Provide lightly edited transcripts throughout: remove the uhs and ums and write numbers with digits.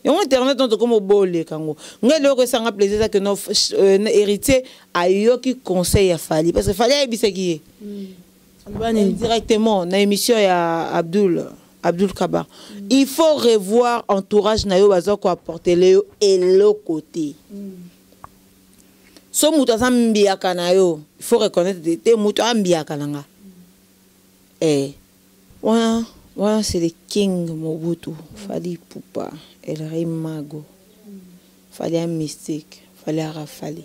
Et on internet on te comme au bolé kango. Ngelo que ça nga plaisir ça que nos héritier a eu qui conseil à Fali parce que Fali a bisé qui directement dans émission ya Abdul Kaba. Il faut revoir entourage na yo bazo ko apporter le et le côté. So muta zambia kana yo, il faut reconnaître te muta ambia kananga. Voilà, c'est le King Mobutu. Fallait Poupa, El Rey Mago. Fallait un mystique. Fallait un rafale.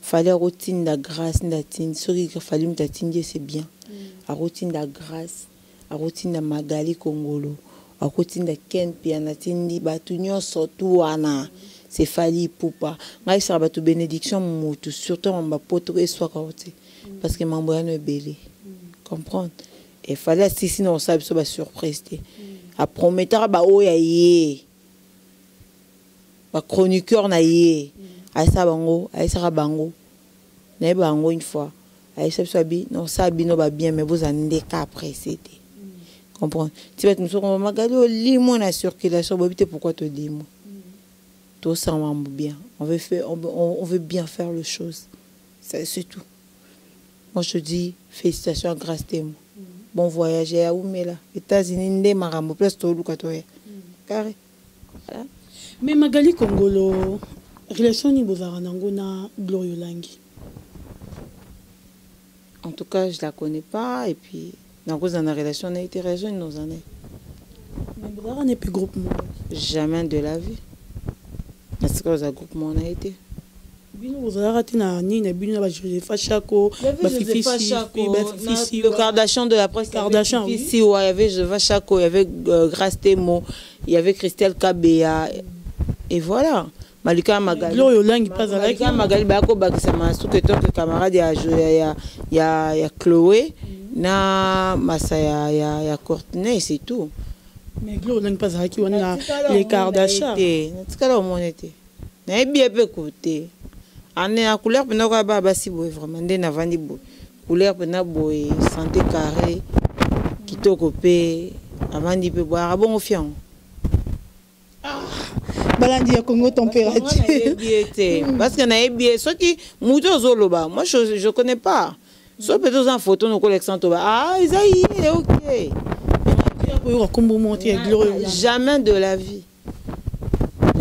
Fallait routine de grâce, d'atine. Ce qu'il fallait me t'attinger, c'est bien. La routine de grâce, la routine de Magali Congolo, la routine de Ken Pianatindi, Batunio Sotuana. C'est Fallait Poupa. Moi, ça va être bénédiction, Moutou. Surtout, on va pas trop soit parce que mon boyau est belé. Comprendre? Il fallait assister dans ça, c'est une surprise. À promettre, bah oh yé, bah chroniqueur na yé, aïssa bango, aïssa bango, n'a bango une fois, aïssa sabi, non ça bino va bien, mais vous en êtes qu'à après c'était. Comprendre? Tu vas te dire qu'on va magaler lis-moi la circulation, pourquoi te dis moi? Tout ça va bien. On veut bien faire les choses. C'est tout. Moi je te dis félicitations, grâce témoin. Bon voyage à Oumela, États-Unis, ndé marambo, place tout le carré. Carré. Mais Magali Congolo, relation ni bozara nangona Glorio Langi. En tout cas, je la connais pas et puis dans cause de la relation, on a été raison nos années. Mais bozara n'est plus groupement. Jamais de la vie. Parce que le groupement on a été. Le Kardashian de la presse. Kardashian, oui. Il y avait Jeva Chako, il y avait Grace Temo, il y avait Christelle Kabea. Et voilà. Malika Magali. Malika Magali, c'est ma camarade, il y a Chloé, na Massa, il y a Courtenay, c'est tout. Mais Glorio Langi pas avec les Kardashian. C'est ce qu'on a été. Mais bien peu côté. La couleur pour nous basi boy vraiment ndé na vandi boy couleur pour na boy santé carré kitoko pe avandi pe boire bon fion balandi ya Congo température parce que na bien ce qui muto zoloba moi je connais pas so peut-être en photo nos collections ah Isaïe OK jamais de la vie.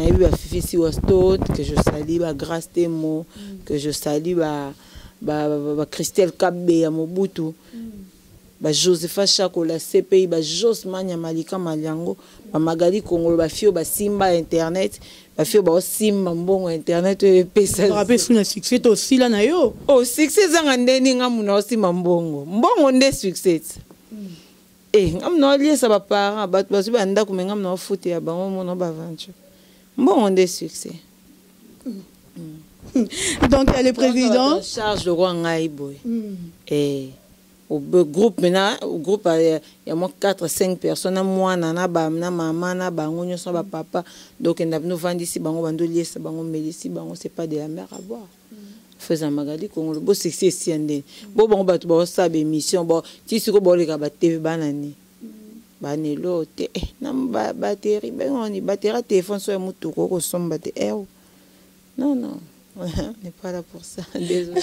Je Fifi Wastot, que je salue, Grâce Temo, que je salue, Christelle Kabé, Mobutu, Josepha Chako, la CPI, Josmania Malika Maliango, Magali Congolo, Fio, Simba Internet, Fio, Simba Mbongo Internet, PSL. Rappelez sous le succès aussi là, nayo. Oh, succès, Zangandeni, Ngamuna aussi Mbongo. Mbongo, on est succès. Eh, Ngamuna, lié ça va parents, Batu, Banda, comme Ngamuna, foot et Abango, mon aventure. Bon, on a succès. Donc, le président. Charge de roi Ngaïboy. Et au groupe, maintenant, au groupe, il y a moins 4-5 personnes. Moi, nana, maman, bango, papa. Donc, nous vendons ici, bango, bandolier, bango, mélici, bango, c'est pas de la mer à boire. Faisant Magali, qu'on le beau succès, si on est. Bon, bon, ça, émission, bon, tu sais que bon, les gars, TV, banane. Banelo te nam batterie ben on y batterie téléphone sur mutu ko somba te non on n'est pas là pour ça désolé.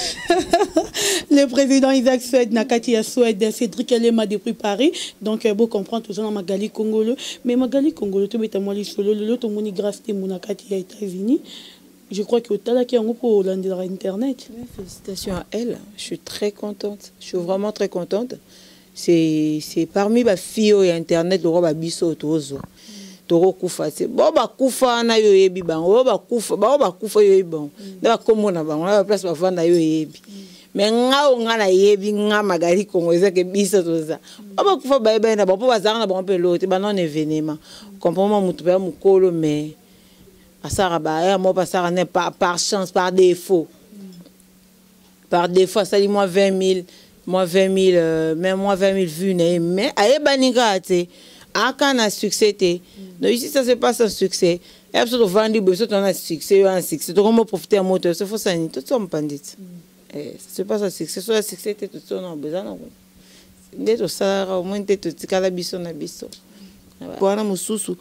Le président Isaac Suède Nakati Suède Cédric Elema depuis Paris donc beau comprendre tout ça dans Magali Congolo mais Magali Congolo tu mets moi les solo le to moni grâce te Nakati à États-Unis. Je crois que tu as qui en pour l'internet. Félicitations à elle, je suis très contente, je suis vraiment très contente. C'est parmi les filles et internet le roi biso tozo toro kufa c'est bon ba kufa na yo yebi ba kufa yo bon na komona ba na place ba vanda yo yebi mais nga na yebi nga Magali Congo ezake biso toza ba kufa ba na ba po bazanga na ba pe lote ba non événement comprends mutu ba mukolo mais asara ba ya mo pasara n'est pas par chance par défaut ça dit moi 20 000 moi 20 000 même moi 20 000 vues mais aye baniga te aka na succès te donc ici ça se passe un succès et après tu vends du besoin ton succès tu comment profiter en moteur c'est faut ça ni tout ça me pandit ça se passe un succès soit succès te tout ça non besoin non ndeto ça au moins te tout kala biso na biso bwana mususu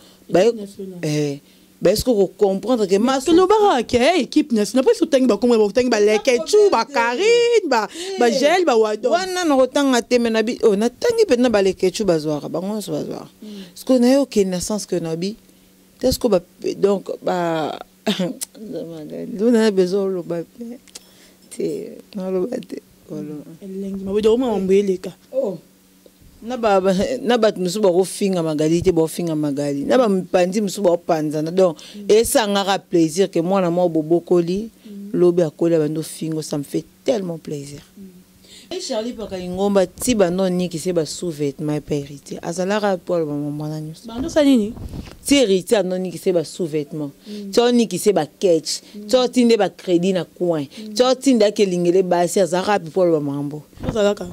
est-ce que vous comprenez que ma solo bara ke équipe nationale après sotangi ba komwe ba sotangi ba lekechu ba Karine ba gel ba wado wana na rotanga teme na bi na tangi pe na ba lekechu bazwara bango so bazwara ce qu'on a eu que naissance que nabi est-ce que donc ba on a besoin le ba te na lo ba te elengi mabedo ma mbeleka na bat musu ba finga magali te ba finga magali na ba mpandi musu ba panzana donc ça ngara plaisir que moi na mo bobokoli lobi akola bando fingo ça me fait tellement plaisir. Et Charlie Pakangomba tiba non ni qui se ba sous-vêtement pas hérité azalara pour le moment na nyos bando salini ti hérité non ni qui se ba sous-vêtement to ni qui se ba catch to tinde ba crédit na coin to tinde ke lingele ba si azara pour le mambo azalaka.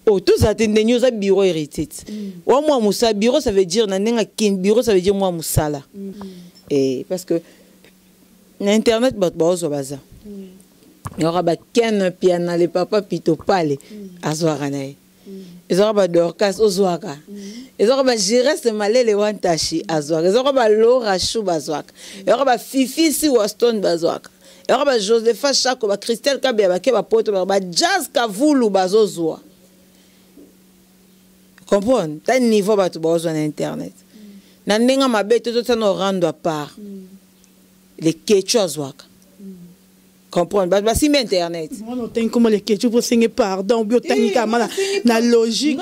Oh, tout ça, c'est un bureau hérité. Moi, Moussa, bureau, ça veut dire, bureau, ça veut dire moi, Moussa. Et parce que, l'Internet, il y aura Ken, Piana, les papas, Pito, Pale, Azwaranaï. Il y aura Dorcas, Ozwaka. Il y aura Gérès, Malé, les Wantashi, Azwaka. Il y aura Laura Chou, Bazwaka. Il y aura Fifi, Si, Waston, Bazwaka. Il y aura Josepha Chako, Christelle Kabia, Bakeba, Poto, Jazz, Kavoulou, Bazozwa. Comprendre t'as niveau ba tu besoin d'internet na ndinga mabete to tsano rando à part les quechua zwaka comprendre ba si internet on tem comme les quechua pour signer pardon biotanika mala na logique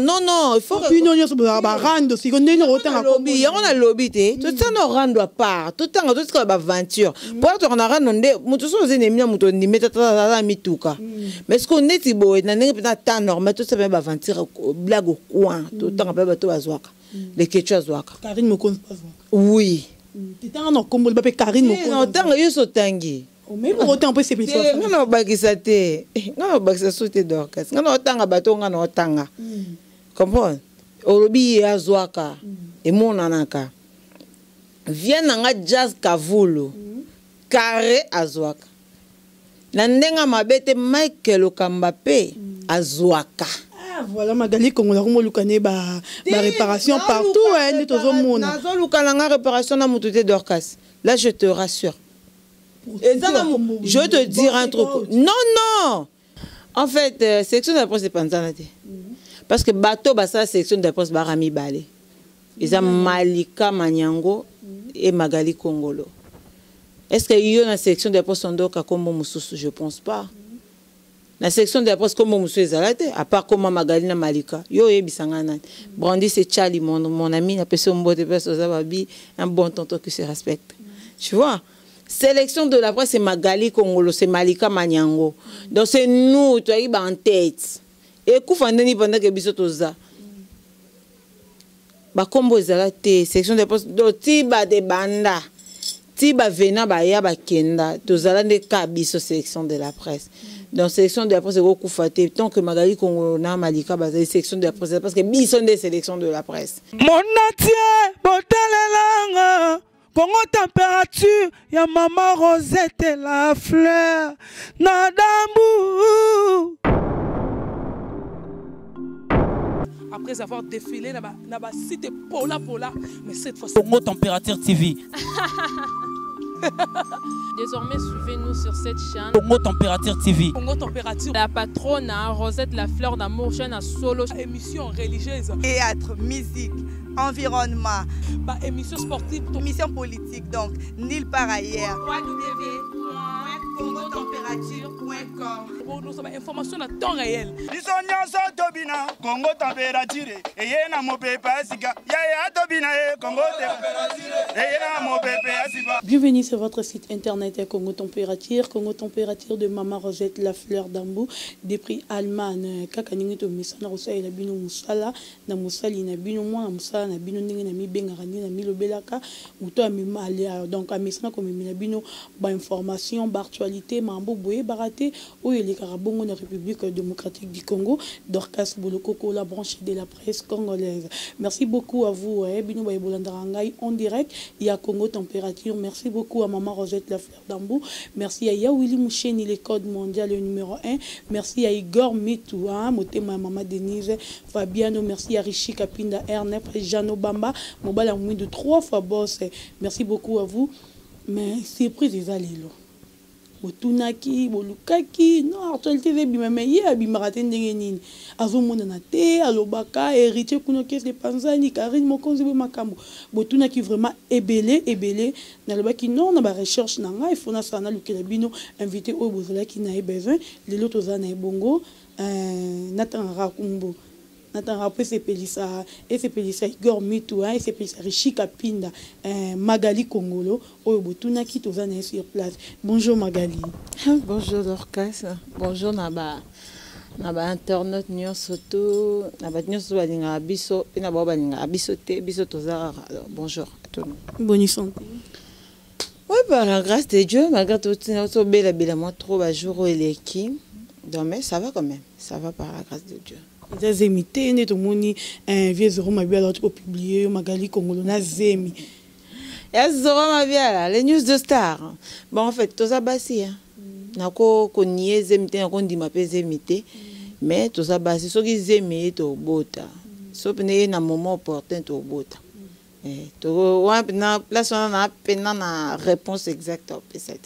non il faut que non so ba rando si on ne rotanga lobby on a lobby te to tsano rando à part tout temps tout ce ba aventure pour to on a rando nde mutu so zenemi mutu ni metata mituka mais ce qu'on est tibo na ndenge peut temps normal tout ça ba aventure blague au coin tout temps ba to bazwaka les quechua zwaka Karine me connaît pas oui titan no kombo ba Karine me connaît non tanga yo so tangi mais pour autant peut c'est petit non bakisa te non bakisa soute dorcas non tanga bato ngana otanga comprendre olobi azwaka et mon anaka vient nga jazz kavulu carré azwaka na ndenga mabete Michael Okambape azwaka. Voilà Magali Congo la rumo lukane ba réparation partout hein tozo mona nazo lukana nga réparation na mututé dorcas là je te rassure. Je te dire un truc. Non. En fait, section de la presse de Panzanate. Parce que bateau, ça, section de la presse Barami Balé. Ils ont Malika Manyango et Magali Kongolo. Est-ce qu'il y a une section de la presse Sondoka comme Moussou? Je ne pense pas. La section de la presse comme Moussou Ezalate, à part comme Magali na Malika. Yo e bisangana. Brandy c'est Charlie, mon ami, la personne de personne un bon tonton qui se respecte. Tu vois? Sélection de la presse, c'est Magali Kongolo, c'est Malika Manyango. Donc c'est nous, tu as eu en tête. Et Koufandeni pendant que Bissotoza. Ba combo ezalate, section de la presse, do tiba de banda. Tiba vena ba ya ba kenda, tozala de kabiso sélection de la presse. Donc sélection de la presse, c'est Koufate. Tant que Magali Kongolo na Malika bazali sélection de la presse, parce que bison des sélections de la presse. Mon atier, botalelanga. Congo température, ya maman Rosette la fleur, Nadambu. Après avoir défilé, là-bas, c'était Pola, mais cette fois-ci. Congo Température TV. Désormais, suivez-nous sur cette chaîne. Congo Température TV. Congo Température. La patronne, Rosette la fleur d'amour, chaîne à solo. Émission religieuse. Théâtre, musique, environnement. Bah, émission sportive. Émission politique, donc, nulle part ailleurs. www.congotempérature.com. Pour nous avons information à temps réel. Congo Température. Et y a mon pépé Asika. Yaya Tobina, Congo Température. Et y a mon pépé Asika. Bienvenue sur votre site internet Congo Température de Maman Rosette la fleur d'Ambou des prix Allemagne. Kakaningi to misana rosa ila bino musala na musali na bino mwa musala na bino ndenge na mi bengarani na milobelaka muto amimali donc amisana comme na bino ba information ba actualité mambo boye baraté oyo les Karabongo na République démocratique du Congo Dorcas Bolokoko la branche de la presse congolaise. Merci beaucoup à vous Bino Bayebolandarangai en direct il y a Congo Température. Merci beaucoup à maman Rosette la fleur d'Ambou. Merci à Yawili Moucheni le code mondial le numéro 1. Merci à Igor Mitoua Motema maman Denise Fabiano. Merci à Richi Kapinda Ernest Jean Obamba Mobala moins de 3 fois boss. Merci beaucoup à vous. Mais surprise les allélo. Botunaki, bolukaki, non, actualité c'est bien, mais hier, bimaraté n'engeni. Azomona na te, alobaka, héritier kuno kes de Panzani, Karine Mokonzi makambo. Botunaki vraiment ébélé. Nalobaki non, na ba recherche nanga, il faut na sana lukelabino invité au bozala qui n'a besoin, les lotos na ebongo, Nathan Rakumbo. Nathan après c'est Pelissa et c'est Pelissa Igor Mitoua et c'est Pelissa Richi Kapinda Magali Kongolo Oyobotuna qui tozana sur place. Bonjour Magali. Bonjour Dorcas. Bonjour Naba internet nyonso to naba nyonso balinga biso pe na balinga biso te biso tozara. Bonjour à tout le monde. Bonne santé. Oui, par la grâce de Dieu, malgré tout notre belle moi trop bas jour et les qui. Donc mais ça va quand même. Ça va par la grâce de Dieu. Les imité ne to moni un vieux zéro ma bien alors publié Magali Kongolo na zemi. Ya zéro ma bien les news de star. Bon en fait tout ça bassi hein. Nako konié zemité nako ndima pe zemité mais tout ça bassi so ki zemé to bota. So pene na moment opportun to bota. To wa na place na pena na réponse exacte au P7.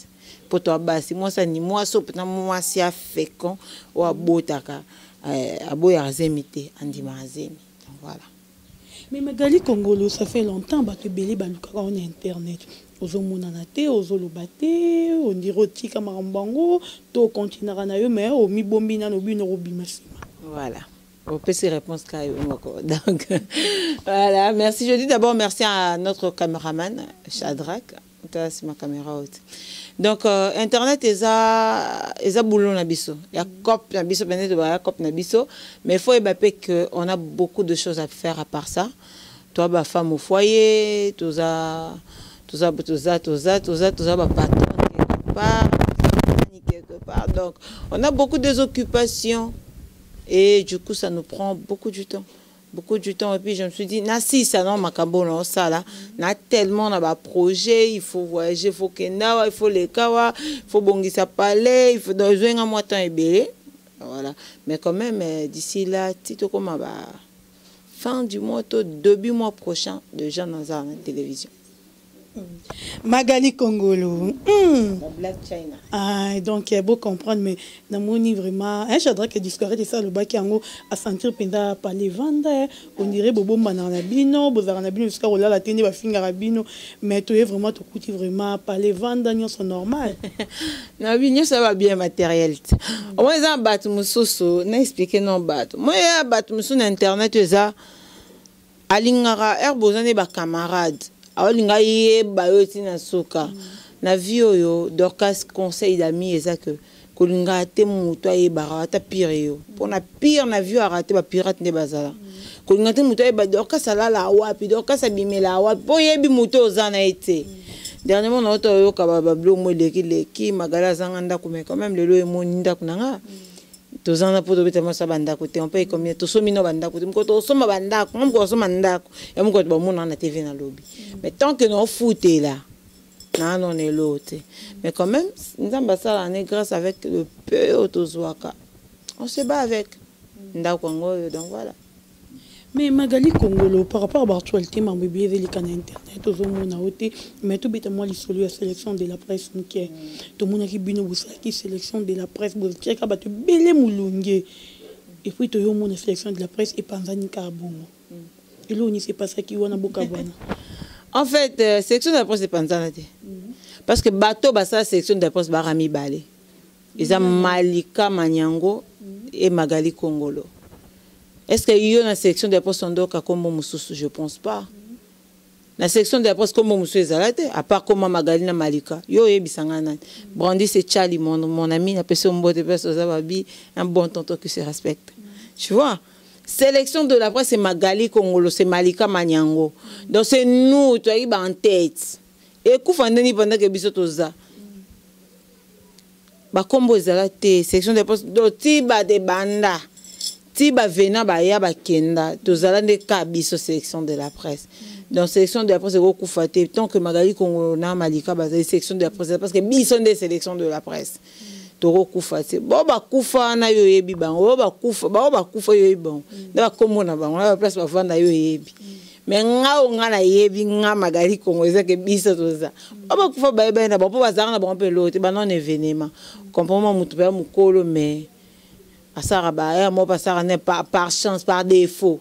Pour toi bassi moi ça ni moi so pena moi si fécond ou bota ka. Aboya zemité andima zemi. Voilà. Mais Magali Kongolo ça fait longtemps que belé baluka on internet. Ozo monanate, ozo lobate, on diroti kamarambango, to continuera na yo mais o mi bombi na no bino robimasima. Voilà. On peut se répondre donc voilà, merci. Je dis d'abord merci à notre caméraman Shadrach. C'est ma caméra haute. Donc internet eza boulot na biso. Il y a cop na biso peut-être ba cop na biso, mais il faut ébaper que on a beaucoup de choses à faire à part ça. Toi ba femme au foyer, toza ba patron quelque part. Donc on a beaucoup de occupations et du coup ça nous prend beaucoup du temps. Et puis je me suis dit si ça non makambo non ça là na tellement na ba projet, il faut voyager, il faut kenawa, il faut les kawa, il faut bongisa palais, il faut dans un mois temps ébélé. Voilà, mais quand même d'ici là tito comme fin du mois au début mois prochain déjà dans la télévision. Magali Kongolo. Black China. Ah, donc il y a beau comprendre, mais namoni vraiment, j'adore que discorer de ça le bac yango à sentir penda par les ventes, on dirait bobo mananabino, bozaranabino jusqu'à là la télé va finir rabino, mais tu es vraiment tu coûtes vraiment par les ventes d'agneau sont normal. Nabino ça va bien matériel. Moi ça bat musoso, n'a expliqué non bat. Moi bat muso na internet ça alingara herbozane ba camarade. Aolinga ye bayoti na soka na vie oyo Dorcas conseil d'amis eza que kolinga te muto ye barata pire yo pona pire na vie arate ba pirate ne bazala kolinga te muto ye ba Dorcas alala wapi Dorcas abimela wapi po yebi muto ozana ete dernièrement na oto yo ka ba blongo leki magala zanga ndako mais quand même lelo emoni ndako nanga tozana po dobeta masa bandako te on paye combien to somino bandako te mko to soma bandako mko soma ndako ya mko to bamona na TV na lobby mais tant que non fouté là non est l'autre mais quand même nzamba ça on est grâce avec le peu autozoaka on se bat avec ndako ngoyo donc voilà. Mais Magali Kongolo, par rapport à l'actualité, ma bébé est sur internet, aux hommes mais tout bêtement l'issolu la sélection de la presse qui tout le monde qui bino qui sélection de la presse qui a battu belé moulongue et puis tout le monde la sélection de la presse et Panzani Karabongo. Et là on ne sait pas ça qui wana bokabana. En fait, sélection de la presse c'est Panzani parce que bateau basa sélection de la presse barami balé. Ils ont Malika Manyango et Magali Kongolo. Est-ce qu'il y a une section de la presse comme Moussou? Je ne pense pas. La section de la presse comme Moussou est arrêtée, à part comme Magalina Malika. Yo Bisangana. Brandy c'est Charlie, mon ami, il a passé un bon tonton qui se respecte. Tu vois? Sélection de la presse c'est Magali Kongolo, c'est Malika Manyango. Donc c'est nous, tu as en tête. Et Koufandeni pendant que Bissotoza. bakombo ezala te section de poste do tiba de banda tiba vena baya bakenda tozala nde ka biso sélection de la presse donc sélection de la presse ekokufa te tant que Magali Congo na Malika bazali sélection de la presse parce que biso nde sélection de la presse tokokufa te bo bakufa na yo yebi bango bo bakufa yo yebi bango nde bakombo na bango na place bavanda yo yebi mais nga na yebi nga Magali Congo ezake biso toza ba kufa ba na bo bazanga na bon pe lote ba non événement comprends mutu ba mukolo mais asara ba ya mo pasara ne par chance par défaut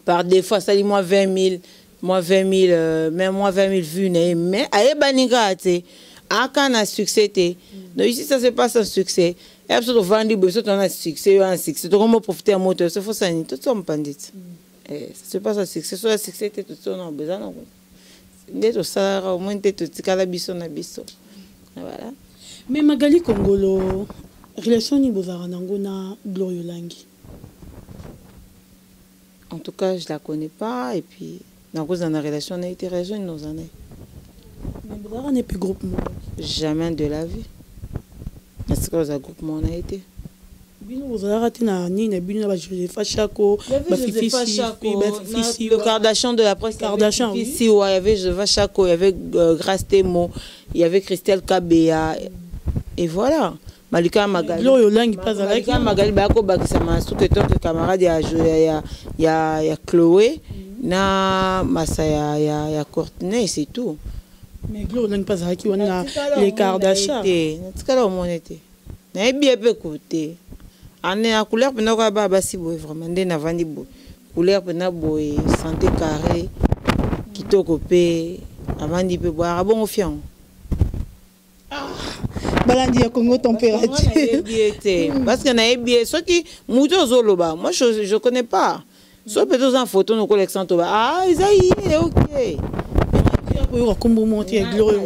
ça dit moi 20 000 même moi 20 000 vues mais aye baninga te aka na succès te donc ici ça se passe un succès et absolument vendu besoin on a succès donc on profiter à moto c'est faut ça ni tout ça me pandit ça se passe un succès soit succès tout ça on a besoin non d'être ça au moins tout tikala biso na biso voilà mais Magali Congolo relation ni bozara nango na Gloire Langi. En tout cas, je la connais pas et puis dans cause de la relation on a été rejoint nos années. Mais bozara n'est plus groupement. Jamais de la vie. Est-ce que le groupement on a été? Bino bozara tina ni na bino ba Josepha Chako, ba Fifi le Kardashian de la presse. Kardashian. Ici il y avait Josepha Chako, il y avait Grace Temo, il y avait Christelle Kabea et voilà. Malika Magali. Gloire Langi pas avec Malika Magali bako bakisa masu que ton camarade ya Chloé na masa ya Courtney c'est tout. Mais Gloire Langi pas avec on a les Kardashian. Natikala au monete. Na bien peu côté. Ane a couleur pena ko ba basi boy vraiment nde na vandi boy. Couleur pena boy santé carré kitoko pe avandi pe boire bon fion. Balandi ya Congo température. Parce que na bien ceux qui muto zoloba moi je connais pas. Soit peut-être en photo nous collection to ah Isaïe OK.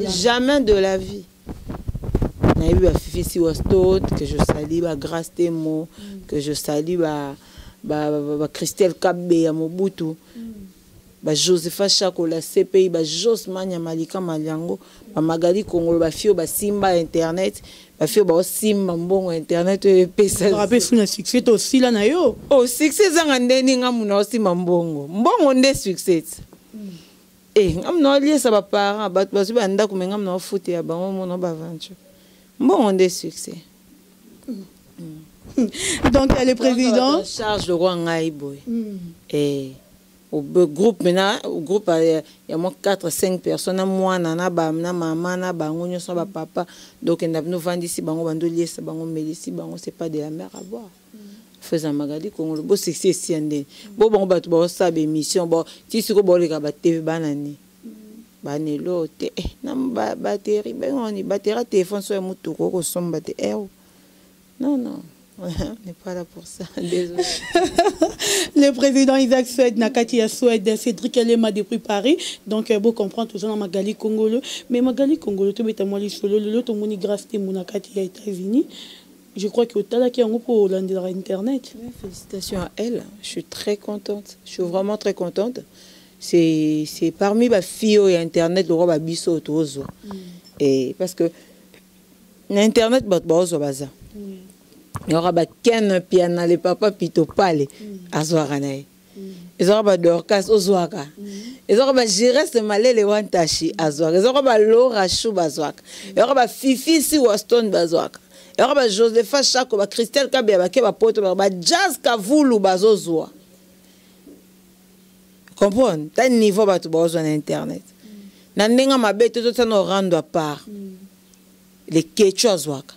Jamais de la vie. Na eu à Fifi si Wastot que je salue ba Grace Temo que je salue ba Christelle Kabé à Mobutu. Ba Josepha Chako la CPI ba Josmania Malika Maliango ba Magali Congo ba fio ba Simba internet ba fio ba Simba mbongo internet pesa rappel sous un succès aussi là na yo oh succès zanga ndeni ngamuna Simba mbongo nde succès ngamuna lié ça ba parents ba basu ba ndako ngamuna foot ya bango mono ba aventure mbongo nde succès donc le président charge le roi ngai boy au groupe maintenant au groupe il y a moins 4-5 personnes moi nana ba na maman na bango nyoso ba papa donc nous vend ici bango bando lié bango melisi bango c'est pas de la mer à boire faisant Magali Congo le beau succès si andé bon ba tu ba sa émission bon ti siko bo le ka ba TV banani banelo te na batterie ben on y batterie téléphone so mutu ko somba te non on n'est pas là pour ça, désolé. Le président Isaac Suède, Nakati à Suède, Cédric Elema depuis Paris. Donc, vous comprenez tout ça dans Magali Congolo. Mais Magali Congolo, tu mets moi les solo, le ton moni grâce à Nakati aux États-Unis. Je crois que au qui est en pour Internet. Félicitations à elle. Je suis très contente. Je suis vraiment très contente. C'est parmi les filles et Internet, le roi Bisso Tozo. Et parce que l'Internet, c'est bazar. Il y aura Ken Piana, les papas Pito Pale, Azwaranae. Il y aura Dorcas Ozwaka. Il y aura Jérès Malé, les Wantashi, Azwaka. Il y aura Laura Chou Bazwaka. Il y aura Fifi Si Waston Bazwaka. Il y aura Josepha Chako, Christelle Kabia, Keba Poto, Jazz Kavoulou Bazozwa. Comprends? T'as un niveau de besoin d'Internet. Nandenga Mabete, tout ça nous rend à part. Les Quechua Zwaka.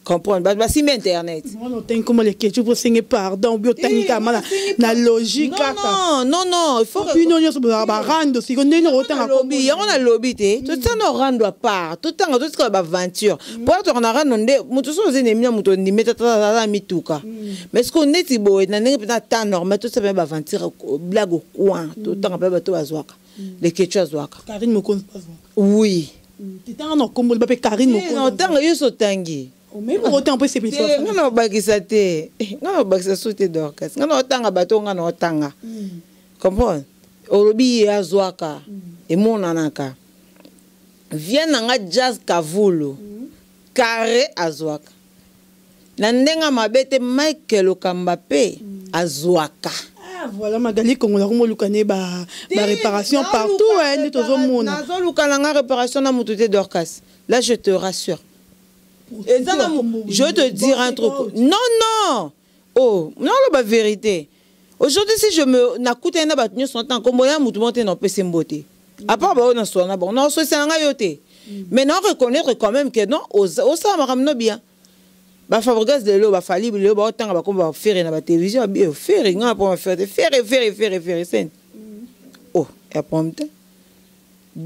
Comprendre bah si internet on tem comment les questions pour signer pardon biotechniquement la logique non il faut une union sur ba rendre si on est autant à lobby on a lobby tout ça nous rendre part tout temps tout ce que aventure pour on a rendre mutu so ennemi mutu ni metata mituka mais ce qu'on est tibo na ngi peut-être temps normal tout ça ba aventure blague au coin tout temps ba bato bazwaka les questions azwaka Karine Mokonzi pas oui t'es en comme ba Karine Mokonzi non tant yo so tangi mais pour autant peut c'est ça non bakisa te non bakisa soute Dorcas non tanga bato ngana tanga comprends olobi ya zwaka et mon anaka vient nga Jazz Kavoulou carré azwaka na ndenga mabete Michael Okamba pe azwaka. Ah voilà Magali Congo la komo lukane ba réparation partout hein ni tozo mona. Nazo lukana nga réparation na mututé d'Orcas. Là je te rassure. Et ça, je vais te dire un truc. Non. Oh, non, la vérité. Aujourd'hui, si je me n'écoute un abattu son temps, comme moi, tout le monde est en PC beauté. À part, on a soin, bon, non, c'est un gaioté. Mais non, reconnaître quand même que non, au ça, on va ramener bien. Bah, Fabregas de l'eau, bah, Fali, le bah, autant, bah, comme on va faire dans la télévision, bah, faire, rien pour faire, faire. Oh, et après,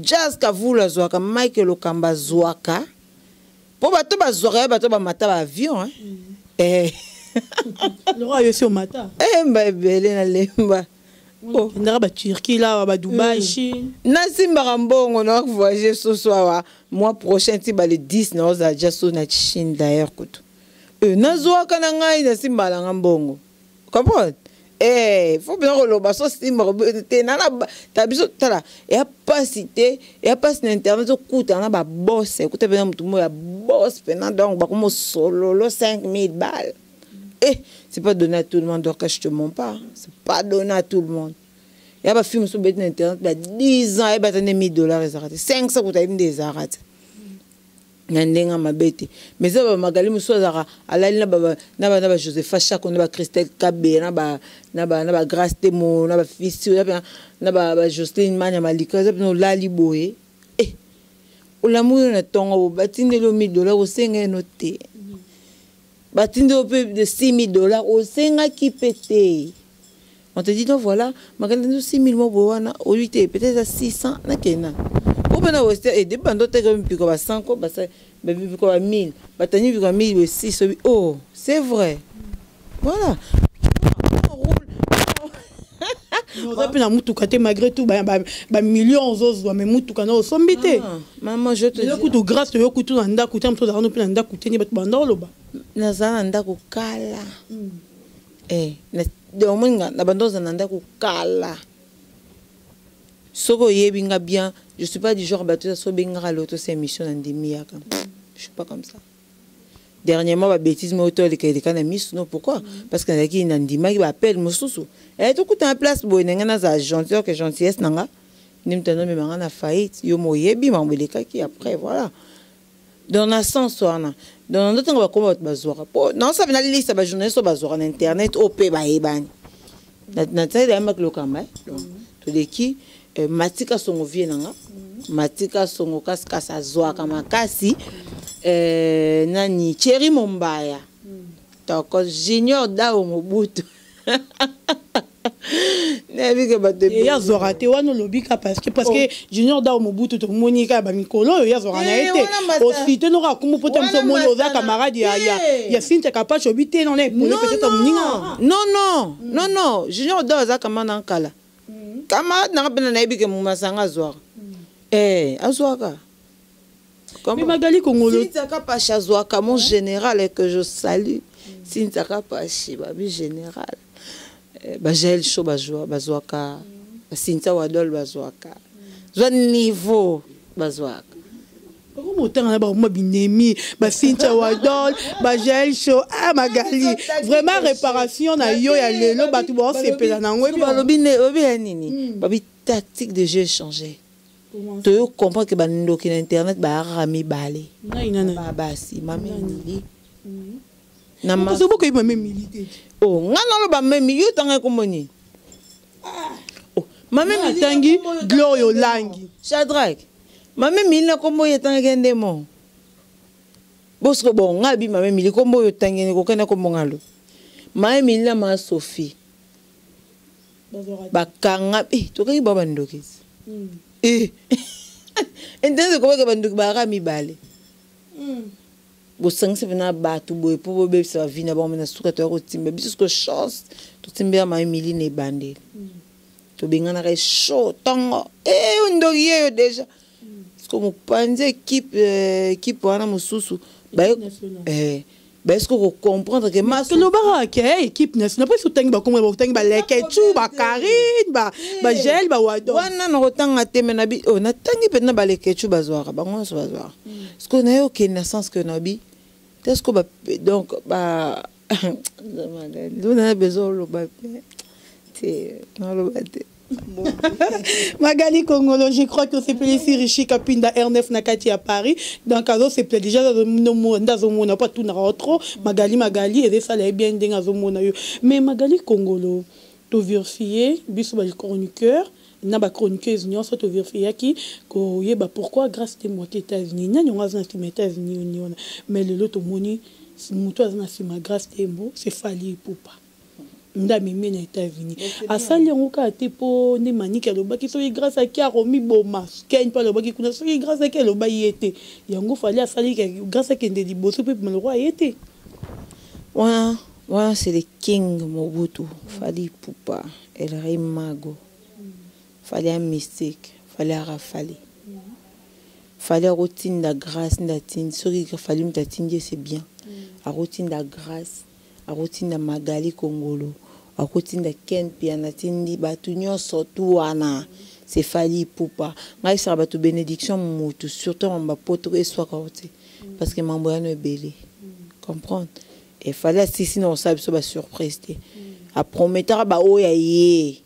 Jazz Kavula Zouaka, Michael Okamba Zouaka. Pour bateau bazouaka, bateau bamata ba avion hein. Le roi est au matin. Mba belé na lemba. Oh, ndara ba Turquie là, ba Dubaï, Chine. Na simba rambongo na voyager ce soir mois prochain ti ba le 10 na oza jaso na Chine d'ailleurs kutu. Na zouaka na ngai na simba la ngambongo. Comprends? Faut bien roloba so simba te na ta biso tala. Et a pas cité, et a pas sur internet so kuta na ba boss, écoutez bien mutu mo ya boss pena donc ba comme solo 5000 balles. C'est pas donné à tout le monde, donc je te mens pas. C'est pas donné à tout le monde. Il y a des films sur internet, il y a 10 ans, il y a $1000, 500 pour des arrêts. Nandenga mabete mais ça Magali Musoza ala na ba Joseph Chak na ba Christelle Kabé na ba Grace Temo na ba fils na ba Jocelyne Manya Malika za no lali boye olamu na tongo batindelo $1000 au senga noté batindelo peu de $6000 au senga qui pété. On te dit donc voilà Magali no 6000 mo boana au 8 peut-être à 600 na kena. Et des bandes de 100 ko 1000 batani 1000 6 oh c'est vrai voilà malgré tout millions d'euros mais mutuka na osombité maman je te dis kutu grâce yo kutu na ndako kutu mto za no pina ndako teni bat bandolo ba na za ndako kala de omonga na bandoza na ndako kala. Soko yebinga bien, je suis pas du genre battu so benga l'auto c'est émission en demi-heure. Je suis pas comme ça. Dernièrement ba bêtise mo auto les kana miss non pourquoi? Parce que qui nandima qui appelle mosusu. Et tout coûte en place bo nenga na za gentil que gentillesse nanga. Nimtano me manga na faillite yo mo yebi mambeleka qui après voilà. Dans la sens wana. Dans notre va comment bazora. Non ça vient liste ba journée so bazora na internet op ba ebani. Na tsaida ya maklokamba. To de qui matika songo vie nanga matika songo kasa zwaka makasi nani Thierry Mombaya toko Junior Dao Mobutu nevike bato ya zora te wana lobika parce que Junior Dao Mobutu to monika ba mikolo ya zora na été aussi te no ka kumu poto mso moni oza camarade ya Cynthia Kapacho obité non peut-être mninga non Junior Dao za kamana nkala camarade na bena na ibike mumasanga zwaka azwaka mais Magali Congo Cynthia Kapacho azwaka mon général que je salue Cynthia Kapacho babi général Bajel Show bazwaka Cynthia Wadol bazwaka zwa niveau bazwaka comment autant na ba binemi ba Cynthia Wadol Bajel Show Magali vraiment réparation na yo ya lelo batu bo sepela na ngwe ba lobine obi nini babi tactique de jeu changé tu comprends que bando ki na internet ba rami balé ba basi mami ni na ma so boko ima milité oh ngana lo ba memi yo tanga komoni oh mami tangi glorio langi Shadrach mame milina kombo yetanga kende mo bosko bon ngabi mame mili kombo yotangene ko kana kombo ngalo mame milina ma Sophie bakanga to kai baba ndokisi entende ko ba banduki ba ra mibale bo sangse vena batu bo po be sa vina ba mena suka to ko timbe bisko chance to timbe mame milina bande to bingana ka show tongo ndoki yo déjà comme panze équipe wana mususu ba est-ce que vous comprenez que ma que le barak équipe nationale pas soutenir ba comme ba soutenir ba lekechu ba Karine ba gel ba wado wana na rotanga te mais nabi oh na tangi pe na ba lekechu bazwara ba ngwa so bazwara ce qu'on a aucune naissance que nabi est-ce que ba donc ba on a besoin le ba c'est non le ba Magali Congolo, je crois que c'est ici Richi Kapinda R9 Nakati à Paris. Donc, c'est peut-être déjà dans le monde, pas tout trop. Magali, et ça l'est bien dans le monde. Mais Magali Congolo, tu vérifies, bisous le chroniqueur, n'a pas chroniqueur, union, ça tu vérifies qui, pourquoi grâce à moi, États-Unis, n'y a pas de États-Unis, mais le lot au monde, si moi, grâce à moi, c'est fallu pour pas. Ndami mena États-Unis asali ngoka te po ne manika lo baki so grâce à qui a remis boma ken pa lo baki kuna so grâce à qui lo ba yete yango fali asali grâce à qui ndeli boso pe le roi yete ouais c'est le king Mobutu fali pupa el rey mago fali un mystique fali rafali fali routine la grâce ndatine so ki fali mtatinde c'est bien a routine la grâce a routine na Magali Congolo a routine de Ken Pianatindi batunyo surtout wana c'est fali pupa ngai ça batu bénédiction mutu surtout en ba poto et soit côté parce que mamboyano est belé comprendre et fallait si sinon ça so ba surprise a promettre ba oya yé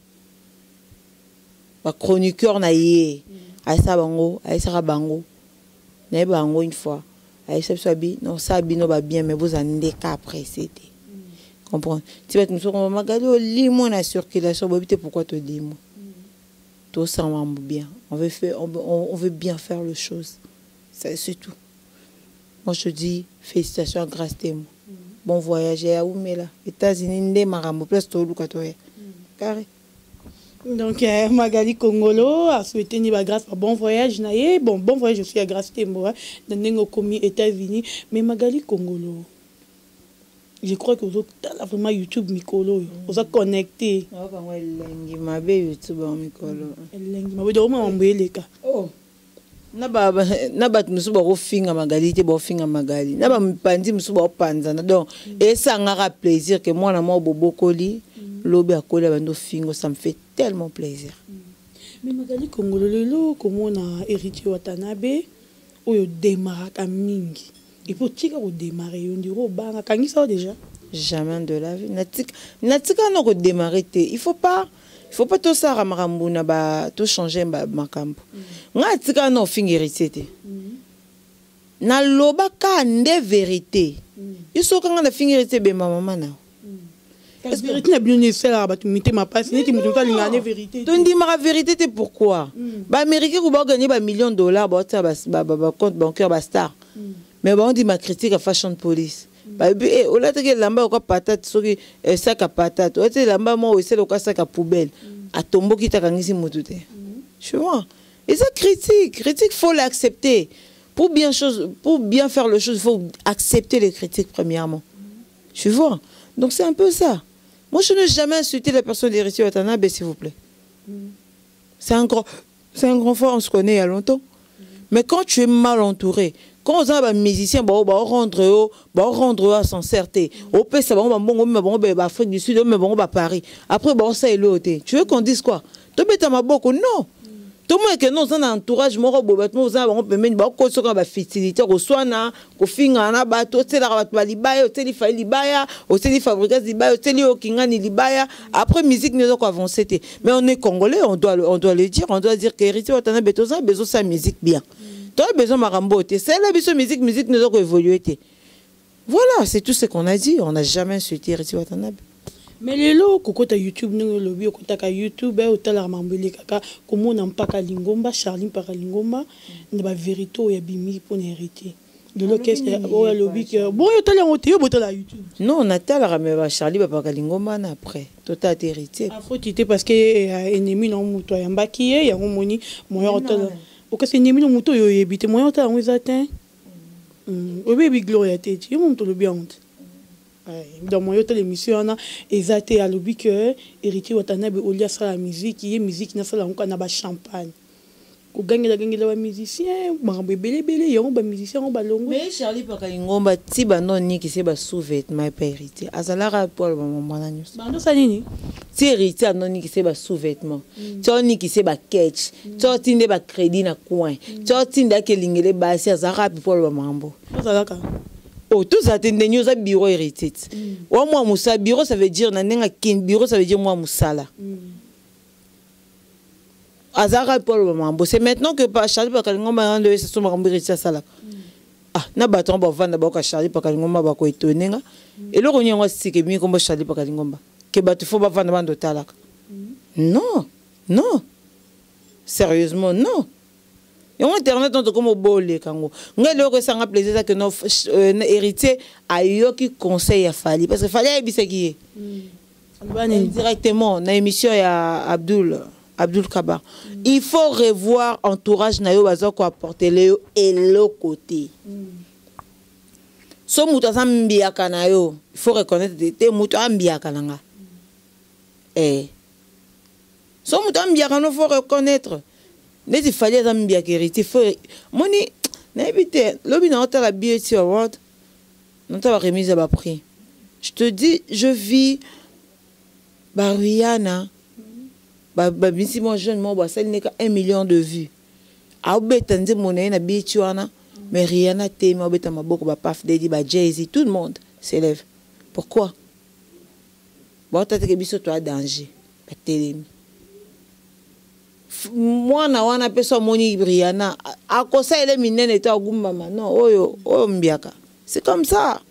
ba chroniqueur na yé a ça bango na bango une fois a ça sabi non ça bino ba bien mais vous en cas après c'était comprendre tu vas nous on Magali au limon la circulation pourquoi te dis moi tout ça va bien on veut bien faire les choses c'est tout moi je dis félicitations grâce à moi bon voyage à Oumela États-Unis ndé marambo place to luka to carré donc Magali Congolo a souhaité ni grâce à bon voyage naé bon voyage aussi à grâce à moi dans nengo commis États-Unis mais Magali Congolo je crois que vous êtes vraiment YouTube Mikolo vous êtes connecté YouTube Mikolo oh na ba musuba ko finga Magali te bo finga Magali na ba mpandi musuba panzana donc et ça ngara plaisir que moi na mo bobokoli lobi akola bando fingo ça me fait tellement plaisir mais Magali Congolo lelo comment on a hérité Watanabe oyo démarre mingi il faut que tu démarrer on dirait banga kangi ça déjà jamais de la vie natika no ko démarrer il faut pas tout ça ramarambu na ba tout changer makambo nga tika no fingirité te na loba ka nde vérité il faut que nga fingirité be maman na la vérité n'a bien nécessaire ba tu mité ma passe ni tu me total la vérité tu dis ma vérité c'est pourquoi ba américain ko ba gagner ba millions de dollars ba compte bancaire ba star mais bon on dit ma critique à fashion police ba bi o la teke lamba ko patate soki sac à patate o te lamba mo c'est le sac à poubelle a tombo ki takangisi mutute tu vois et ça critique faut l'accepter pour bien faire le chose il faut accepter les critiques premièrement tu vois donc c'est un peu ça. Moi je n'ai jamais insulté la personne d'Héritier Watanabe s'il vous plaît. C'est un grand frère, on se connaît il y a longtemps. Mais quand tu es mal entouré, quand on a un musicien, on va rendre à s'en certer. Au pays, ça va Afrique du Sud, mais bon, Paris. Après, ça est l'autre. Tu veux qu'on dise quoi? Tu veux ma boko? Non. Tout le monde que nous avons un entourage, nous avons une facilité, nous avons un bateau, après musique, nous avons avancé. Mais on est congolais, on doit le dire, on doit dire qu'Héritier Watanabe a besoin de sa musique bien. Tu as besoin de Marambo, c'est la musique, nous avons évolué. Voilà, c'est tout ce qu'on a dit, on n'a jamais insulté Héritier Watanabe. Mais les lots, quand tu as YouTube, nous lobby, quand tu as YouTube, tu as la mambele kaka, comment on pas qu'à Lingomba, Charline par Lingomba, il y a vérité, il y a bimi pour hériter. De l'orchestre, oh lobby que bon, tu as la montée, tu as la YouTube. Non, on a tel rameva Charlie par Lingomba après, tout a hérité. Ah, faut t'éter parce que ennemi non mouto, il y a un baquier, il y a un moni, moyen hôtel. Au cas c'est ennemi non mouto, il y a habité moyen hôtel, on les atteint. Au baby gloria tête, il monte le bien. Dans mon hôtel émission on a exacté à l'objet que Héritier Watanabe au lieu de la musique qui est musique n'a pas la on a champagne kogangela ba musicien makambo ebele yango ba musicien on balongo. Mais Charlie Pakalingomba ti bando niki se ba sous-vêtement pa héritier azalaka pour ba maman na nyos Bando sa nini ti héritier non niki se ba sous-vêtement ti niki se ba catch ti tinde ba crédit na coin ti tinde ke lingele ba si azalaka pour ba mambo azalaka. Oh, tout ça, c'est un bureau hérité. Moi, Moussa, bureau, ça veut dire, bureau, ça veut dire moi, Moussala. Azara Paul Mambo. C'est maintenant que Charlie Pakalingomba de ce sont hérité à Sala. Ah, na bâton, va vendre d'abord Charlie Pakalingomba, va quoi étonner. Et là, on y a aussi que mieux comme Charlie Pakalingomba. Que tu faut pas vendre de talak. Non, non. Sérieusement, non. Et on internet on te comme au bolé kango ngelo ko sanga plaisir que nos héritier a eu qui conseil à Fali parce que Fali a bisaki directement na émission ya Abdul Kaba. Il faut revoir entourage na yo bazo ko apporter le et le côté so muta sambia kana yo il faut reconnaître te muta ambia kananga so muta ambia kana faut reconnaître. Il fallait que tu héritier. Moni, n'habite, l'objet n'a la Beauty Award, n'a pas remise à bas prix. Je te dis, je vis, Rihanna, si moi jeune, moi, ça n'est qu'à 1 million de vues. A obétandi mon na Beauty Award, mais Rihanna t'aime, obéta ma beaucoup, Paf Daddy, Jay-Z, tout le monde s'élève. Pourquoi? Bon, t'as que biso toi danger, pas télé. Moi na wana peso moni Briana a kosa ele minene ta gumbama non oyo mbiaka c'est comme ça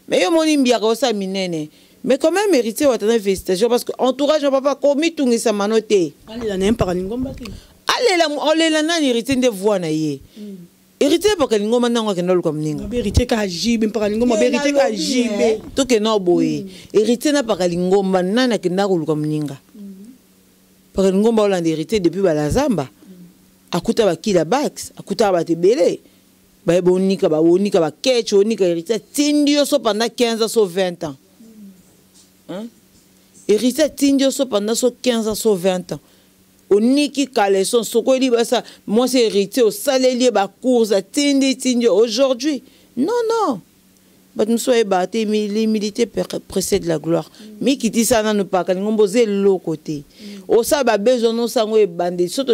mais yo moni mbiaka osa minene mais quand même mérité watana félicitations parce que entourage papa komi tungisa manote alela na Pakalingomba ti alela na hérité de voix na ye hérité Pakalingomba nango ke ndolu comme ninga hérité ka jibe Pakalingomba hérité ka jibe to ke no boye hérité na Pakalingomba nana ke ndako comme ninga Pakalingomba Hollande hérité depuis Balazamba. Akuta bakila bax, akuta batebele. Ba bonika ba ketch, onika hérité tindio so pendant 15 ans, 20 ans. Hein? Hérité tindio so pendant 15 ans, 20 ans. Oniki kaleson soko li basa, moi c'est hérité au salélier ba course à tindio aujourd'hui. Non. Nous sommes battus, les militaires précèdent la gloire. Mais qui dit ça, nous pas Pakalingomba c'est l'autre côté. Au ça a besoin de nous bandits. Surtout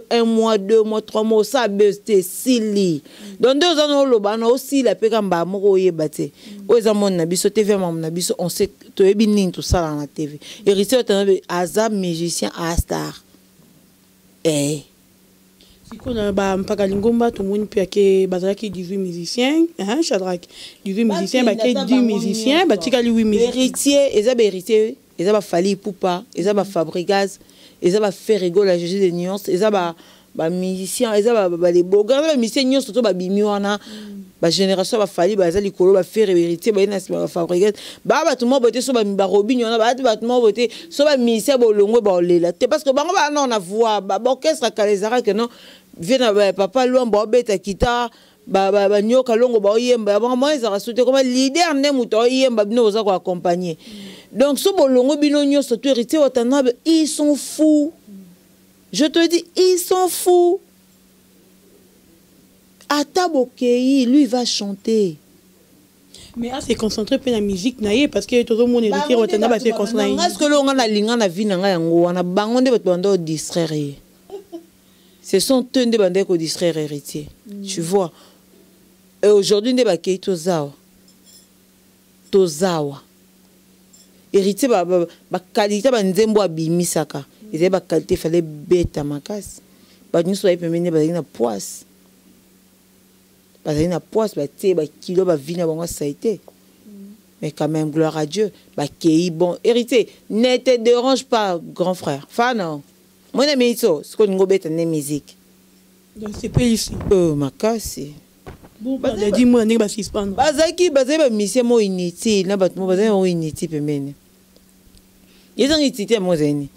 1 mois, 2 mois, 3 mois, ça a besoin de sili. Dans 2 ans, nous avons aussi la paix comme Bamoro et Baté. Aux amants nabiso TV, nabiso on sait tout est bien tout ça dans la TV. Héritier Azab musicien à star. Pakalingomba tout le monde peut que bazaki 18 musiciens hein Shadrach 18 musiciens ba 10 musiciens ba tikali 8 musiciens héritier ils ba Fali Poupa ils ba Fabrigaz ils ba Ferrigo la juge des nuances ils ba musiciens ils ba les beaux gars musiciens nyonso to ba bimiwana ba génération ba Fali ba zali kolo ba faire héritier ba na ba Fabrigaz ba tout le monde boté so ba Robinho na ba tout le monde boté so ba musicien bolongo ba olela parce que bango ba non na voix ba orchestre kalezara que non vient papa Luamba beta kita ba nyoka longo ba yemba ba moi ça rasoute comme leader ne muto yemba bino za ko accompagner donc so bolongo bino nyoso to héritier watana ils sont fous je te dis ils sont fous Atabokei lui va chanter mais c'est concentré pe la musique naie parce que tout le monde héritier watana ba se concentré est-ce que l'on a linga na vie na nga yango wana bango nde bato bando distraire. Ce sont eux qui bandent qu'on distraire héritier. Tu vois. Et aujourd'hui, on est Tozawa. Héritier, la qualité de la bimisaka. Et la qualité, il fallait bête à ma casse. Nous sommes une poisse. Parce que une poisse, kilo, vina, ça a été. Mais quand même, gloire à Dieu. Bon, héritier, ne te dérange pas, grand frère. Fan, moi, je suis ce qu'on a fait de musique. Dans ces pays ici. Ma casse. Bon, dis-moi, n'est pas si spannant. Bazaki, bazaki, mission mo inutile, na batmo bazaki mo inutile pemene. Ils ont inutile mo zeni.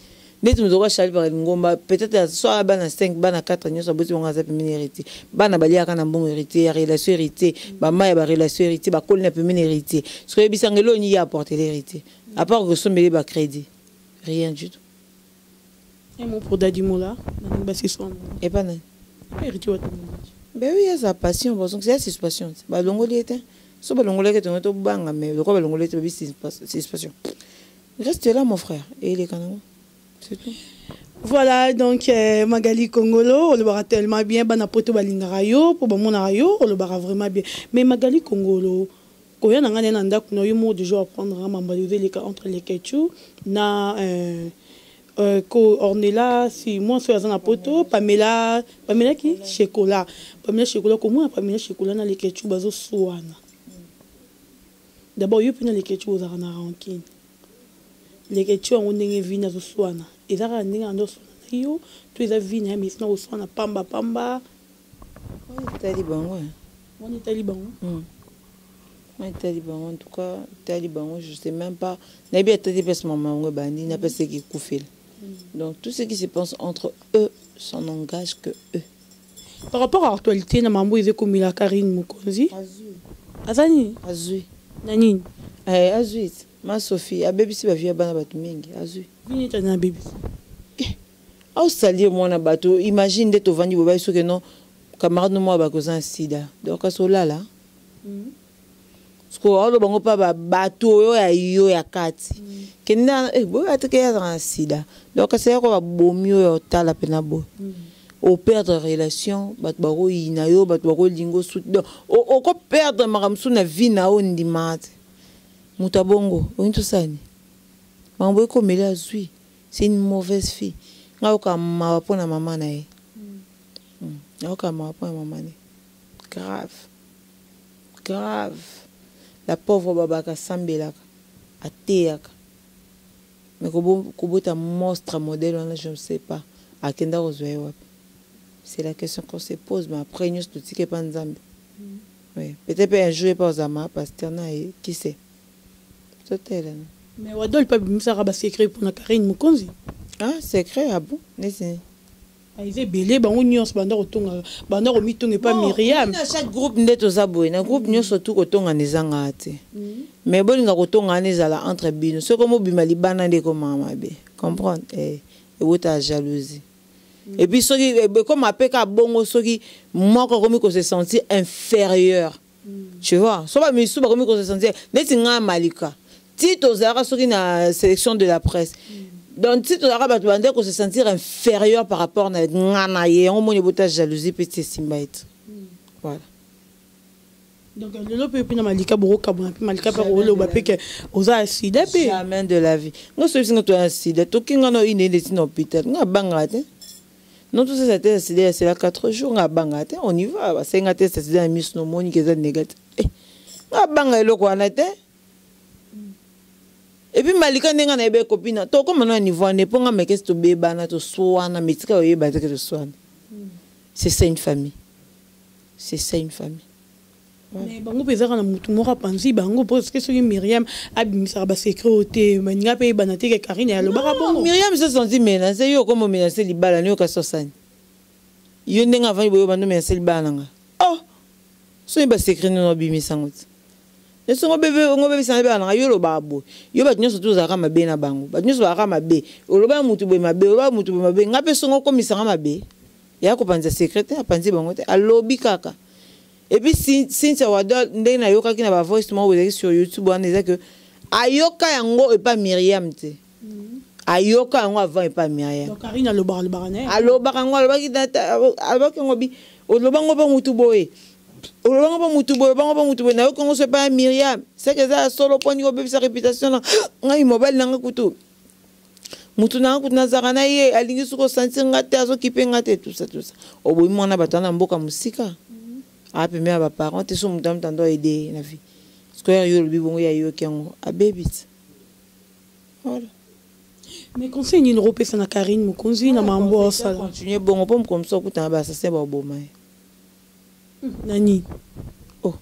Net nous aura Charlie Pakalingomba, peut-être soit bana 5, bana 4 ans, soit bosi on a pemene hérité. Bana balia kana bon hérité, relation hérité, ba ma ba relation hérité, ba kol na pemene hérité. Ce que bisangelo ni y a apporté l'hérité. À part que son mêlé ba crédit. Rien du tout. Et mon pour Daddy Moula, et pas nan. Ben oui, il y a sa passion, parce que c'est sa passion. Bah, l'ongolais était. Si l'ongolais était un peu bang, mais le quoi, l'ongolais était c'est passion. Reste là, mon frère. Et les canons. C'est tout. Voilà, donc Magali Congolo, on le verra tellement bien. Banapoto Balingarayo, pour mon arayo, on le verra vraiment bien. Mais Magali Congolo, quand il y a un anda, qu'on a eu mot de jour à prendre à m'embaliser entre les ketchou, na. Ornella, si moi je suis à poto, Pamela qui chocolat. Pamela chocolat, comment Pamela chocolat na les ketchup bazo souana. D'abord, il y a les ketchup aux arana rankine. Les ketchup on est vina zo souana. Et ça rend en dos yo, tu es vina mais sinon souana pamba. On est taliban, ouais. On est taliban. On est taliban, en tout cas, taliban, je sais même pas. N'a bien été parce que maman on bandi, n'a pas ce qui couffe. Donc tout ce qui se pense entre eux, ça n'engage que eux. Par rapport à l'actualité, na mambo ize comme la Karine Mukonzi. Azani. Azui. Nani. Azui. Ma Sophie, a baby si ba via bana batu mingi. Azui. Vini tana baby. Au salir moi na bateau, imagine d'être au vandi boba so que non camarade no moi ba cause sida. Donc à cela là. Parce que on bango pa bateau yo ya kati. Kenda bo atake ya sida. Donc c'est quoi bomio yo tala pena bo. Au perdre relation, bat baro inayo, bat baro lingo sout. Au ko perdre maramsu na vie na ondi mat. Mutabongo, on tout ça ni. Mambo ko mela zui. C'est une mauvaise fille. Ngauka ma pona maman na e. Ngauka ma pona maman na. Grave. La pauvre babaka sambelaka ateyaka. Mais comment un monstre modèle, je ne sais pas. À Kenda Rozoé, c'est la question qu'on se pose, mais après, nous sommes tous pas en Zambie. Oui. Peut-être un jour, pas aux amas, parce que qui sait. C'est elle. Mais Wadol, pas bien, ça va secret pour la Karine Mukonzi. Ah, secret, ah bon? N'est-ce pas? Ils ont belé, on y a un miton et pas Myriam. Chaque groupe n'est aux abonnés. Un groupe n'y a surtout autant en ezangate. Mais bon, il y a autant en ezala entre bino. Ce comme bimali banane comme maman be. Comprendre? Et où ta jalousie. Et puis ceux qui comme appelle qu'à bongo ceux qui moi comme qu'on se sentit inférieur. Tu vois? Soit pas mais soit comme qu'on se sentit. N'est-ce pas malika? Tito zara ceux qui na sélection de la presse. Donc, si tu as besoin qu'on se sentir inférieur par rapport à Nganaye, on m'a dit jalousie, petit simbaït. Voilà. Donc, le lot peut être malika broka, malika parole, ou bapé que aux acide. Jamais de la vie. Nous sommes tous acide. Tout qui n'a une idée dans l'hôpital. Nous avons bangate. Non, tout ça, c'est là 4 jours. Nous avons bangate. On y va. C'est un test, c'est un misnomoni qui est négatif. Nous avons bangate le quoi n'a été. Et puis malika nenga na ebe copine to comme on niveau ne ponga me qu'est-ce to beba na to soana metika oyeba te que to soana. C'est ça une famille. C'est ça une famille. Mais bango peza kana mutu mora panzi bango parce que soki Myriam abimisa ba sécurité maninga pe banate ke Karine ya lobaka bongo. Myriam se senti menacé yo comme menacé libala ne yo ka sosani. Yo ndenga vani boyo bando menacé libala nga. Oh. So ba secret no bimisa ngoti. Et si on bébé s'en va en ailleurs au babo, yo bat nyo surtout zara mabe na bango, bat nyo zara mabe, oloba mutu be mabe, oloba mutu be mabe, ngape songo comme ça mabe, ya ko panza secrétaire panzi bango te, alobi kaka. Et puis si ça wada ndé na yoka ki na ba voice mo wele sur YouTube on disait que ayoka yango et pas Myriam te. Ayoka yango avant et pas Myriam. Donc Karine le barane. Aloba yango aloba ki data aloba ki ngobi, oloba ngo ba mutu boye. On va pas mutubo na ko se pas Myriam c'est que ça solo point ko be sa réputation ngai mobile nanga kutu mutu na kutu na zara na ye alingi suko sentir ngate azo kipe ngate tout ça o boy mona batana mboka musika a pe me ba parents te so mutam tando aider la vie square yo le bibongo ya yo kengo a bebit voilà. Mais conseil ni rope ça na Karine Mukonzi na mambo ça continuer bon comme ça kuta ba ça c'est ba bomai. Nani. Oh.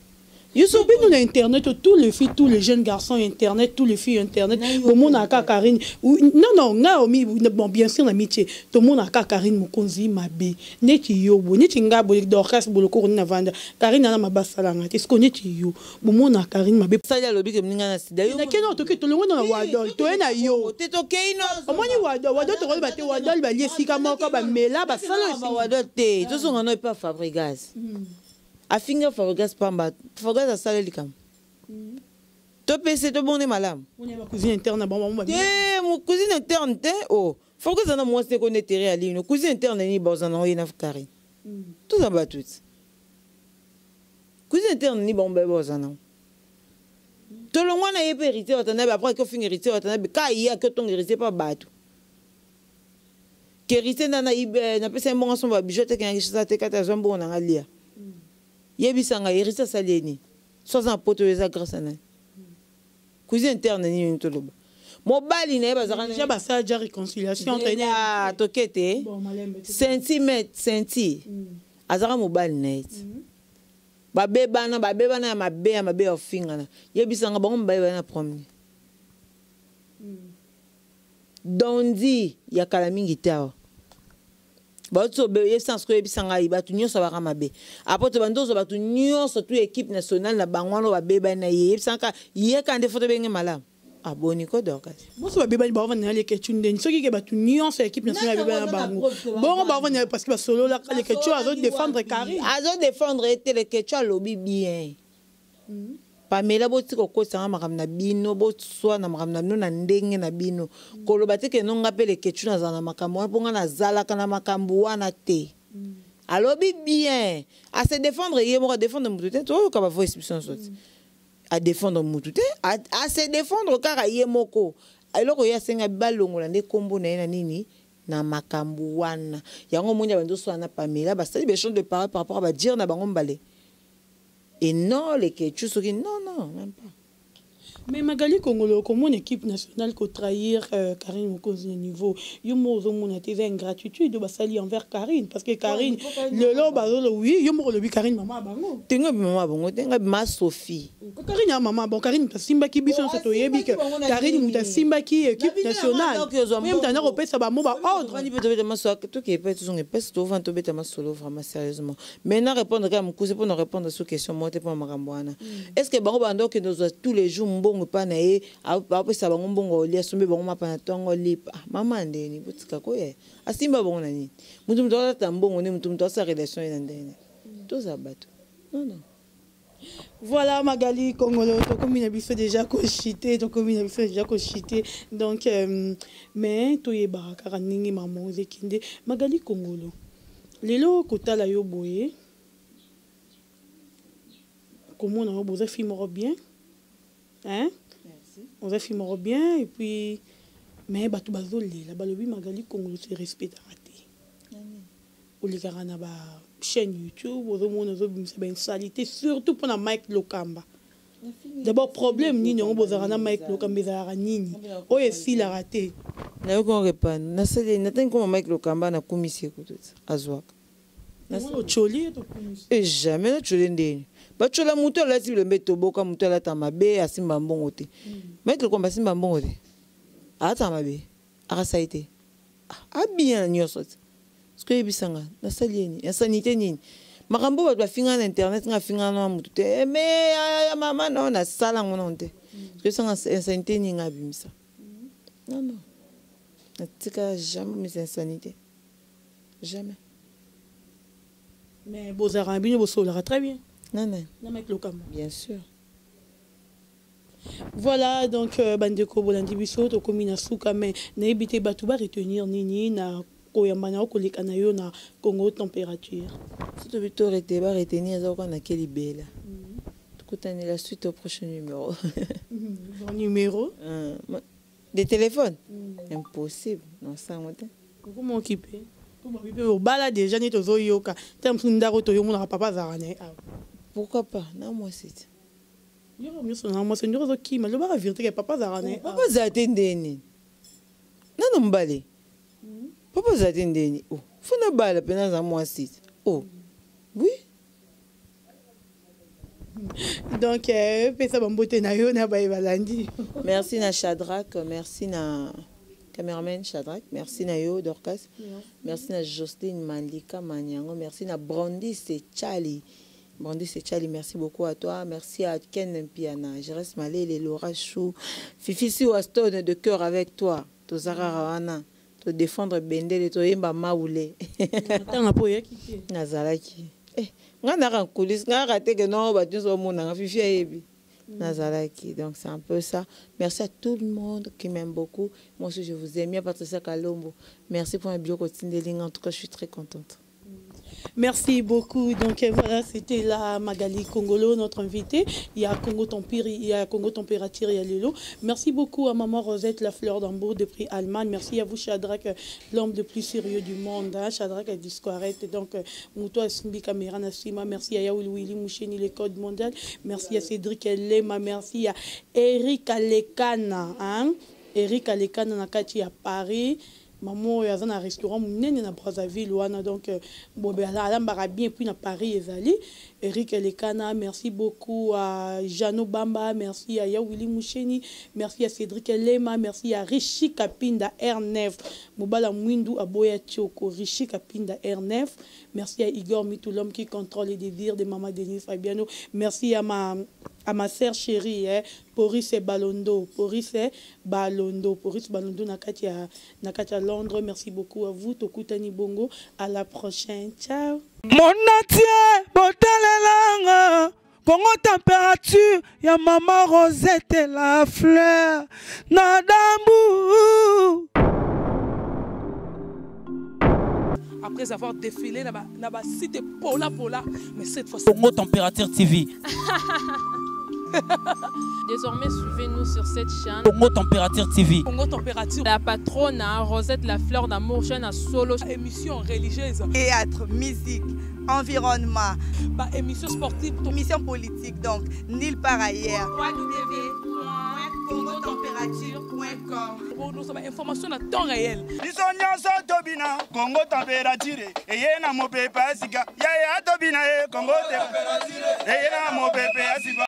Nous na internet, tous les filles, tous les jeunes garçons internet, tous les filles internet. Tout le monde a Karine. Non, bon, bien sûr l'amitié. Tout le monde a Karine Mokonzi Mabé. Neti yobo, neti ngabo d'orchestre boloko na vanda. Karine na mabasalanga. Est-ce qu'on est yo? Bon monde a Karine Mabé. Ça y a lobby que mninga na sida. Na keno to ke to le monde na wadol. To na yo. Te to ke ino. Omoni wadol to ba te wadol ba liesika moko ba mela ba sala ba wadol te. To so ngano pas Fabregas. Afinga Fabregas pamba. Fabregas a salé likam. To pese to bonne malam. On est ma cousine interne bon bon. Mon cousine interne te oh. Fabregas na moi c'est qu'on est terre à l'île. Cousine interne ni bozana o ina Karine. Tout ça va tout. Cousine interne ni bon bozana. Tout le monde a hérité watanabe après que fin hérité watanabe ka iya que ton hérité pas bateau. Que hérité na ibe na pesa mbonga somba bijote kan ngisa te kata zombo na ngalia. Yebisanga hérité saleni. Soit en poto eza grâce na. Cousine interne ni ntoloba. Mobali na bazaka déjà ba ça déjà réconciliation entraîner à tokete. Senti. Azara mobali na eti. Babebana ya mabe ofingana. Yebisanga bango mbaye na promener. Dondi ya kala mingi tawa. Bato be yebisanga ko yebisanga ibatu nyonso ba mabe. Apoto bandozo batu nyonso tu équipe nationale na bangwano babeba na yebisanga yeka nde photo benge malamu. Ah boni ko dorkas. Bon ça va beba ba va na les ketchunden. Ce qui ke batu nyonso équipe nationale beba na bango. Bon ba va parce que ba solo la les ketchu azo défendre Karine. Azo défendre était le ketchu lobby bien. Pamela boti ko kosa makam na bino bot soit na makam na no na ndenge na bino. Koloba te ke no ngape le ketchu na zana makambo wana ponga na zala kana makambo wana te. Alobi bien. À se défendre yemo défendre mutu to ka ba voice expression sorti. À défendre Moutouté, à se défendre car à Yemoko. Alors qu'il y a 5 ballons, on a des combos na nini, na makambu wana. Yango mounia bando soit na Pamela, bah c'est des choses de parole par rapport à dire na bango balé. Et non, les ketchus, non, même pas. Mais Magali Congolo, comme mon équipe nationale qui trahir Karine Mokonzi au niveau, yomo mon été ingratitude de basali envers Karine parce que Karine le lo oui yomo le Karine maman bango. Tenga maman bango, tenga ma Sophie. Karine a maman bon Karine ta simba ki biso ça toyebi que Karine muta simba ki équipe nationale. Même dans l'Europe ça ba mo ba ordre. Ni peut-être ma soeur tout qui est pas tout son épaisse to vent to beta ma solo vraiment sérieusement. Maintenant répondre quand me pour nous répondre à cette question moi te pour makamboana. Est-ce que bango bando que nous tous les jours pas na ye après ça bango mbongo lia sombe bango mapana tongo lipa mama ndeni butika ko ye asimba bango nani mutu mto ta mbongo ni mutu mto sa relation ina ndeni to za bato non voilà Magali Congolo to comme il a biso déjà cochité to comme il a biso déjà cochité donc mais to ye baraka ningi maman zekinde Magali Congolo lelo kotala yo boye comment on a besoin film bien. Hein? Merci. On va filmer bien et puis mais bato bazoli la balobi Magali Congolo se respecte raté. Ou les garana ba chaîne YouTube au monde c'est une salité surtout pour la Mike Lokamba. D'abord problème ni on bozarana Mike Lokamba za nini. O esi la raté. Na yo ko répondre. Na sele na tan ko Mike Lokamba na commissaire ko tout azwaka. Na sele choli to commissaire. Et jamais na choli ndeni. Bachola muto la si le meto boka muto la tamabe asimba mbongo te. Mettre komba simba mbongo te. Ata mabe. Arasa ite. A bien nyoso. Ce que yebisanga na salieni, ya sanité nini. Makambo ba finga na internet nga finga na muto te. Mais ya mama non na sala ngona te. Ce que sanga sanité ni nga bimisa. Non. Na tika jamais mes insanité. Jamais. Mais bozara bino bosola très bien. Non. Bien sûr. Voilà, donc, Bandeko Bolandi Bisso, to komina souka, mais n'ébité batouba retenir nini na koyamana o koleka na yo na Congo température. Si tu veux retenir ça on a quel belle. Tu connais la suite au prochain numéro. Bon numéro des téléphones. Impossible. Non ça moi. Comment occuper? Au bala déjà ni tozo yoka. Tam sundaro to yo mona papa zarane. Pourquoi pas? Non moi c'est. Moi c'est une qui mais le bara vérité que papa zarane. Papa zatendeni. Non mbale. Papa zatendeni. Oh, funa bala pena za moi c'est. Oh. Oui. Donc pesa bambote na yo na baye balandi. Merci na Shadrach, merci na cameraman Shadrach, merci na yo Dorcas, merci na Jocelyne Malika Manyango, merci na Brandy Sechalli. Brandy Sechalli, merci beaucoup à toi, merci à Ken Mpiana, Jerez Malé, Laura Chou, Fifi Siwastone de cœur avec toi, Tozara Rawana, te défendre Bendele, to yemba maoulé. Attends, po yakiki. Nazalaki. Nga na ran coulisses, nga raté que non, bah tu sois mon enfant, Fifi ayebi. Nazalaki. Donc c'est un peu ça. Merci à tout le monde qui m'aime beaucoup. Moi aussi je vous aime bien, Patricia Kalombo. Merci pour un bio quotidien de ligne. En tout cas, je suis très contente. Merci beaucoup. Donc voilà, c'était la Magali Congolo, notre invitée. Il y a Congo Température, il y a Congo Température, il y a Lelo. Merci beaucoup à Maman Rosette, la fleur d'Hambourg de prix Allemagne. Merci à vous, Shadrach, l'homme le plus sérieux du monde. Hein? Shadrach a disparu. Donc, Mouto Asumbi Kamera Nassima. Merci à Yaoul Willy Moucheni, les codes mondiaux. Merci à Cédric Lema. Merci à Eric Alekana. Hein? Eric Alekana Nakati à Paris. Maman il y a un restaurant munene na Brazzaville wana donc ala mbara bien puis na Paris ezali Eric Elekana. Merci beaucoup à Jano Bamba, merci à Yawili Moucheni, merci à Cédric Lema, merci à Rishi Kapinda R9 Mobala Mwindu Aboya Tchoko, Rishi Kapinda R9, merci à Igor Mitou, l'homme qui contrôle les désirs de Maman Denise Fabiano, merci à ma sœur chérie, Poris Balondo, Nakatia Londres. Merci beaucoup à vous, Tokutani Bongo. À la prochaine. Ciao. Mon atier, botalelanga, Congo température, ya maman Rosette et la fleur, Nadambu. Après avoir défilé dans la cité Pola, mais cette fois-ci. Congo Température TV. Désormais, suivez-nous sur cette chaîne. Congo Température TV. Congo Température. La patronne Rosette la fleur d'amour, chaîne à solo. Émission religieuse. Théâtre, musique, environnement. Bah, émission sportive. Émission politique, donc nulle part ailleurs. www.congotempérature.com. Pour nous avoir information à temps réel. Bisonyanso tobina Congo Température. Eye na mopepe asika. Ya tobina Congo Température. Eye na mopepe asika.